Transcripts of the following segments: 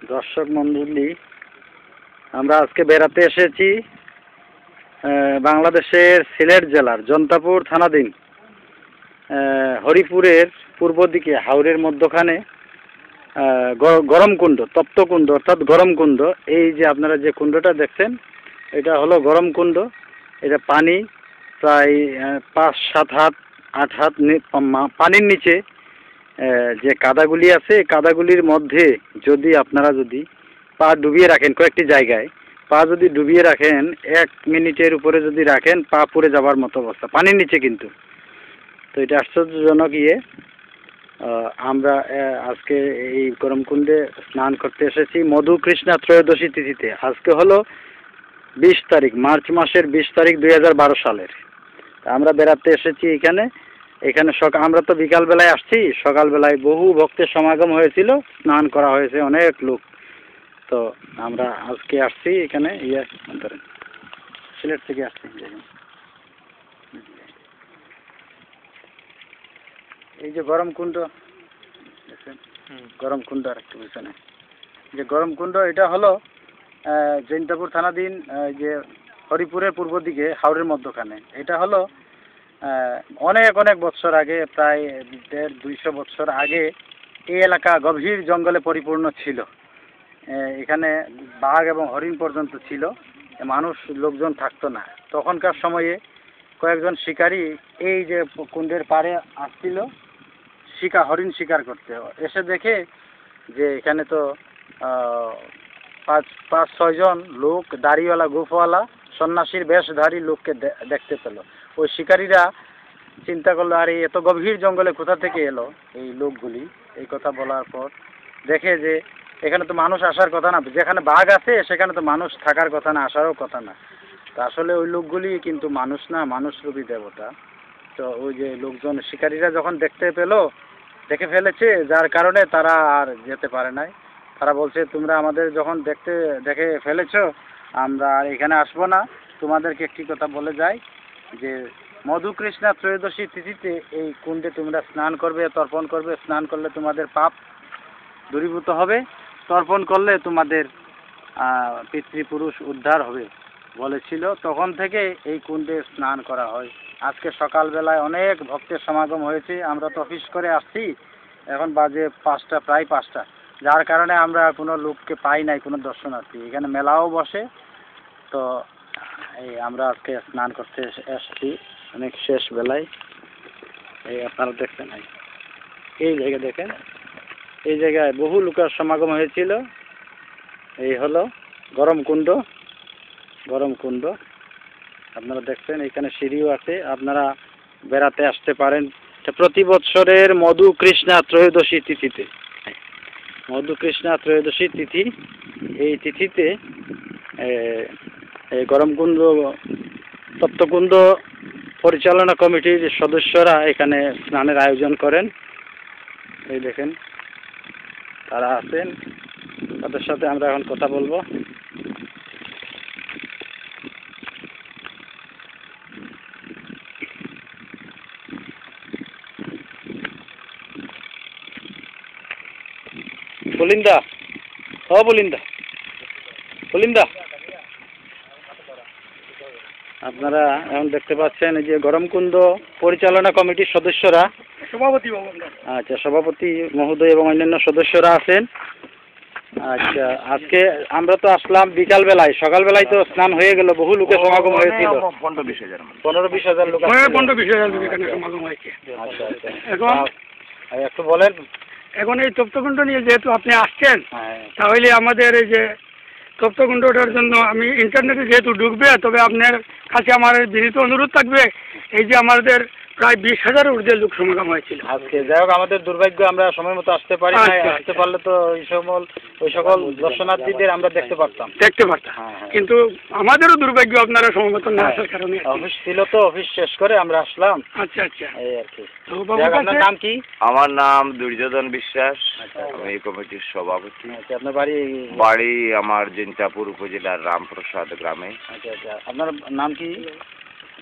দর্শক মণ্ডলী, আমরা আজকে বেড়াতে এসেছি বাংলাদেশের সিলেট জেলার জন্তাপুর থানাধীন হরিপুরের পূর্ব দিকে হাওরের মধ্যখানে গরমকুণ্ড, তপ্তকুণ্ড অর্থাৎ গরমকুণ্ড। এই যে আপনারা যে কুণ্ডটা দেখছেন, এটা হলো গরমকুণ্ড। এটা পানি প্রায় 5-7 হাত 8 হাত পানির নিচে যে কাদাগুলি আছে, কাদাগুলির মধ্যে যদি আপনারা পা ডুবিয়ে রাখেন, কয়েকটি জায়গায় পা যদি ডুবিয়ে রাখেন, 1 মিনিটের উপরে যদি রাখেন, পা পুড়ে যাবার মতো অবস্থা, পানির নিচে কিন্তু। তো এটা আশ্চর্যজনক। আমরা আজকে এই গরমকুণ্ডে স্নান করতে এসেছি মধু কৃষ্ণা ত্রয়োদশী তিথিতে। আজকে হলো 20 তারিখ, মার্চ মাসের 20 তারিখ 2012 সালের। আমরা বেড়াতে এসেছি এখানে। আমরা তো বিকালবেলায় আসছি, সকালবেলায় বহু ভক্তের সমাগম হয়েছিল, স্নান করা হয়েছে অনেক লোক। তো আমরা আজকে আসছি এখানে সিলেট থেকে আসছি। এই যে গরমকুণ্ড, গরমকুণ্ড আর একটু পিছনে যে গরমকুণ্ড, এটা হলো জৈন্তাপুর থানাধীন যে হরিপুরের পূর্ব দিকে হাওরের মধ্যখানে। এটা হলো অনেক অনেক বছর আগে, প্রায় 150-200 বছর আগে এই এলাকা গভীর জঙ্গলে পরিপূর্ণ ছিল। এখানে বাঘ এবং হরিণ পর্যন্ত ছিল, মানুষ লোকজন থাকতো না। তখনকার সময়ে কয়েকজন শিকারী এই যে কুণ্ডের পাড়ে আসছিল হরিণ শিকার করতে। এসে দেখে যে এখানে তো 5-6 জন লোক, দাড়িওয়ালা, গোফওয়ালা, সন্ন্যাসীর বেশধারী লোককে দেখতে পেল। ওই শিকারীরা চিন্তা করলো, আরে এত গভীর জঙ্গলে কোথা থেকে এলো এই লোকগুলি। এই কথা বলার পর দেখে যে এখানে তো মানুষ আসার কথা না, যেখানে বাঘ আছে সেখানে তো মানুষ থাকার কথা না, আসারও কথা না। তা আসলে ওই লোকগুলি কিন্তু মানুষ না, মানুষরূপী দেবতা। তো ওই যে লোকজন, শিকারীরা যখন দেখে ফেলেছে, যার কারণে তারা আর যেতে পারে নাই। তারা বলছে, তোমরা আমাদের যখন দেখে ফেলেছো, আমরা আর এখানে আসবো না। তোমাদেরকে একটি কথা বলে যাই যে মধু কৃষ্ণা ত্রয়োদশী তিথিতে এই কুণ্ডে তোমরা স্নান করবে, তর্পণ করবে। স্নান করলে তোমাদের পাপ দূরীভূত হবে, তর্পণ করলে তোমাদের পিতৃপুরুষ উদ্ধার হবে বলেছিল। তখন থেকে এই কুণ্ডে স্নান করা হয়। আজকে সকালবেলায় অনেক ভক্তের সমাগম হয়েছে। আমরা তো অফিস করে আসছি, এখন বাজে 5টা, প্রায় 5টা, যার কারণে আমরা কোনো লোককে পাই নাই, কোনো দর্শনার্থী। এখানে মেলাও বসে। তো এই আমরা আজকে স্নান করতে এসেছি অনেক শেষ বেলায়। এই আপনারা দেখছেন, এই জায়গা দেখেন, এই জায়গায় বহু লোকের সমাগম হয়েছিল। এই হলো গরমকুণ্ড। আপনারা দেখছেন, এখানে সিঁড়িও আছে, আপনারা বেড়াতে আসতে পারেন প্রতি বছরের মধু কৃষ্ণা ত্রয়োদশী তিথিতে। মধু কৃষ্ণা ত্রয়োদশী তিথি, এই তিথিতে এই গরমকুণ্ড তপ্তকুণ্ড পরিচালনা কমিটির সদস্যরা এখানে স্নানের আয়োজন করেন। এই দেখেন, তারা আছেন, তাদের সাথে আমরা এখন কথা বলবো। বলিন্দা, আপনারা এখন দেখতে পাচ্ছেন এই যে গরমকুণ্ড পরিচালনা কমিটির সদস্যরা, সভাপতি মহোদয় এবং অন্যান্য সদস্যরা আছেন। আচ্ছা, আজকে আমরা তো আসলাম বিকাল বেলায়, সকালবেলায় তো স্নান হয়ে গেল, বহু লোকের সমাগম হয়েছিল। 15-20 হাজার লোক এখানে সমাগম হয়েছে। আচ্ছা, এখন একটু বলেন। এখন এই তপ্তকুণ্ড নিয়ে যেহেতু আপনি আসছেন, তাহলে আমাদের এই যে তপ্তকুণ্ডটার জন্য আমি ইন্টারনেটে যেহেতু ঢুকবে, তবে আপনার কাছে আমার বিনীত অনুরোধ থাকবে, এই যে আমাদের প্রায় 20,000 ঊর্ধ্বের লোক সমাগম হয়েছিল আজকে। যাই হোক, আমাদের দুর্ভাগ্য, আমরা সময় মতো আসতে পারি না। আসতে পারলে তো ওই সকল দর্শনার্থীদের আমরা দেখতে পারতাম। কিন্তু আমাদেরও দুর্ভাগ্য, আপনারা সময় মতো না আসার কারণে। অফিস ছিল তো, অফিস শেষ করে আমরা আসলাম। আচ্ছা, এই আর কি। আপনার নাম কি? আমার নাম দুর্যোধন বিশ্বাস, আমি এই কমিটির সভাপতি। আপনার বাড়ি আমার জৈন্তাপুর উপজেলার রামপ্রসাদ গ্রামে। আপনার নাম কি?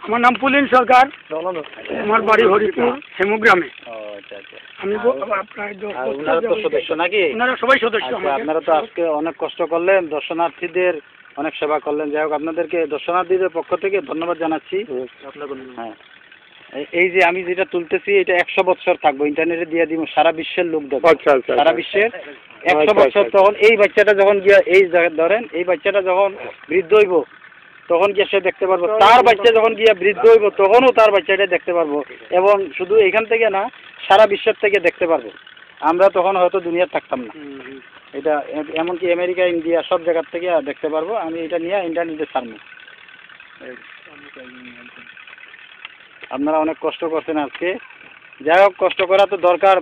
আমার নাম পুলিন সরকার, আমার বাড়ি হরিপুর হেমুগ্রামে। ও আচ্ছা আচ্ছা। আমি প্রায় আর ওনারা তো সদস্য নাকি? ওনারা সবাই সদস্য। আচ্ছা, আপনারা তো আজকে অনেক কষ্ট করলেন, দর্শনার্থীদের অনেক সেবা করলেন। যাই হোক, আপনাদেরকে দর্শনার্থীদের পক্ষ থেকে ধন্যবাদ জানাচ্ছি। হ্যাঁ, এই যে আমি যেটা তুলতেছি এটা 100 বছর থাকবো, ইন্টারনেটে দিয়ে দিব, সারা বিশ্বের লোক দেখবে। সারা বিশ্বের 100 বছর। তখন এই বাচ্চাটা যখন গিয়া এই ধরেন এই বাচ্চাটা যখন বৃদ্ধ হইব তখন গিয়ে সে দেখতে পারবো, তার বাচ্চা যখন গিয়া বৃদ্ধ হইব তখনও তার বাচ্চাটা দেখতে পারবো, এবং শুধু এখান থেকে না সারা বিশ্বের থেকে দেখতে পারবো। আমরা তখন হয়তো দুনিয়া থাকতাম না। এটা এমনকি আমেরিকা, ইন্ডিয়া সব জায়গার থেকে দেখতে পারবো। আমি এটা নিয়ে ইন্টারনেটে ছাড়বো। আপনারা অনেক কষ্ট করছেন আজকে। যাই হোক, কষ্ট করা তো দরকার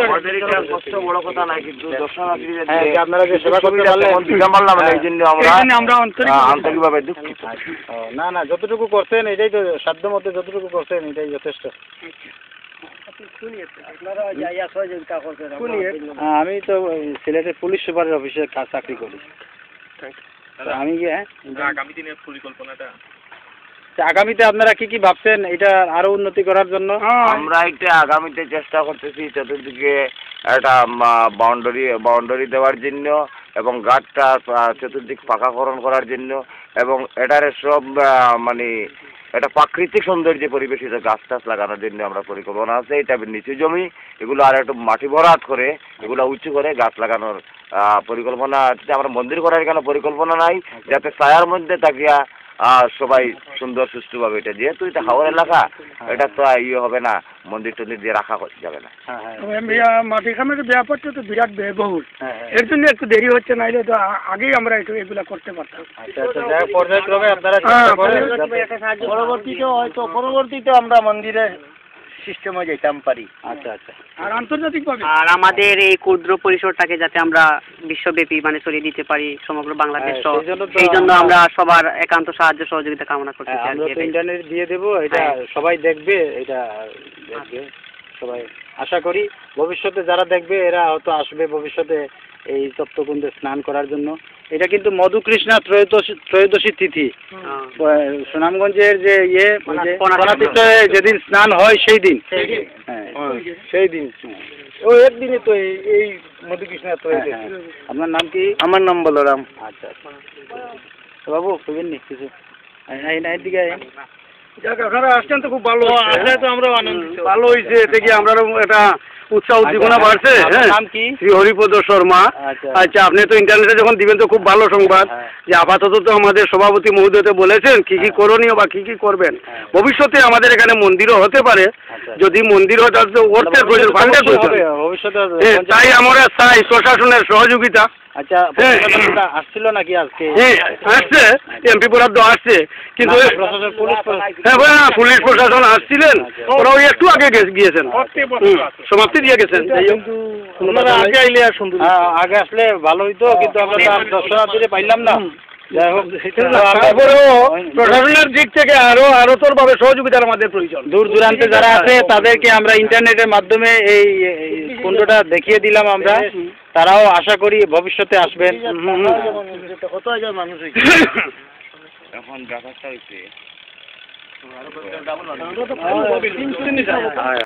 আমাদের এটা কষ্ট বড় কথা নাই, কিন্তু দর্শনার্থীদের যে আপনারা যে সেবা করতে পারলেন দিতে পারলাম না, এই জন্য আমরা আন্তরিকভাবে দুঃখিত। না না, যতটুকু করছেন এটাই তো, সাধ্য মধ্যে যতটুকু করছেন এটাই যথেষ্ট। আমি তো সিলেটের পুলিশ সুপারের অফিসে চাকরি করি। আমি আগামী দিনের পরিকল্পনাটা, আগামীতে আপনারা কি কি ভাবছেন এটা আরো উন্নতি করার জন্য? আমরা একটা আগামীতে চেষ্টা করতেছি চতুর্দিকে একটা বাউন্ডারি দেওয়ার জন্য, এবং গাছটা চতুর্দিক পাকাকরণ করার জন্য, এবং এটার সব মানে একটা প্রাকৃতিক সৌন্দর্যে পরিবেশিত গাছ টাছ লাগানোর জন্য আমরা পরিকল্পনা আছে। এটা নিচু জমি, এগুলো আর একটু মাটি ভরাট করে এগুলো উঁচু করে গাছ লাগানোর পরিকল্পনা আছে। আমরা মন্দির করার কেন পরিকল্পনা নাই, যাতে ছায়ার মধ্যে থাকিয়া সবাই সুন্দর সুষ্ঠুভাবে, এটা যেহেতু এটা হাওড় এলাকা, এটা তো ইয়ে হবে না, মন্দির টন্দির দিয়ে রাখা যাবে না। মাটি খামের ব্যাপারটা তো বিরাট ব্যয়বহুল, এর জন্য একটু দেরি হচ্ছে, নাইলে তো আগেই আমরা একটু এগুলা করতে পারতাম। পর্যায়ক্রমে আপনারা পরবর্তীতে আমরা মন্দিরে সিস্টেমে যেতাম পারি। আচ্ছা আচ্ছা। আর আন্তর্জাতিক ভাবে আর আমাদের এই ক্ষুদ্র পরিসরটাকে যাতে আমরা বিশ্বব্যাপী মানে ছড়িয়ে দিতে পারি সমগ্র বাংলাদেশ, সেই জন্য আমরা সবার একান্ত সাহায্য সহযোগিতা কামনা করতে চাই। আমরা তো ইন্টারনেট দিয়ে দেবো, এটা সবাই দেখবে, এটা দেখবে সবাই। আশা করি ভবিষ্যতে যারা দেখবে এরা হয়তো আসবে ভবিষ্যতে এই তপ্তকুণ্ডে স্নান করার জন্য। এটা কিন্তু মধুকৃষ্ণা ত্রয়োদশী তিথি, সুনামগঞ্জের যে যেদিন স্নান হয় সেই দিন। হ্যাঁ, সেই দিন। ও একদিনই তো এই মধুকৃষ্ণা ত্রয়োদশী। আপনার নাম কি? আমার নাম বলরাম। আচ্ছা তো বাবু খুঁজেন নি কিছু দিকে আপনারা আসছেন তো খুব ভালো, আসলে তো আমরাও আনন্দিত। ভালো হয়েছে, এতে কি আমরা একটা উৎসাহ উদ্দীপনা বাড়ছে। হ্যাঁ, নাম কি? শ্রী হরিপদ শর্মা। আচ্ছা, আপনি তো ইন্টারনেটে যখন দিবেন তো খুব ভালো সংবাদ, যে আপাতত তো আমাদের সভাপতি মহোদয় বলেছেন কি কি করণীয় বা কি কি করবেন। ভবিষ্যতে আমাদের এখানে মন্দিরও হতে পারে, যদি মন্দির হয় তাহলে তো অর্থের প্রয়োজন, ফান্ডের প্রয়োজন। তাই আমরা চাই প্রশাসনের সহযোগিতা। আচ্ছা, আসছিল নাকি আজকে? আসছে, এমপি বরাদ্দ আসছে, কিন্তু পুলিশ প্রশাসন আসছিলেন, ওরা ওই একটু আগে গিয়েছেন, সমাপ্তি দিয়ে গেছেন। আগে আসলে ভালো হইতো, কিন্তু আমরা দর্শনার্থীদের পাইলাম না। যাই হোক, তারপরেও প্রশাসনের দিক থেকে আরো ভাবে সহযোগিতার আমাদের প্রয়োজন। দূর দূরান্তে যারা আছে তাদেরকে আমরা ইন্টারনেটের মাধ্যমে এই কুণ্ডটা দেখিয়ে দিলাম আমরা। তারাও আশা করি ভবিষ্যতে আসবেন। এখন ব্যাপারটা হয়েছে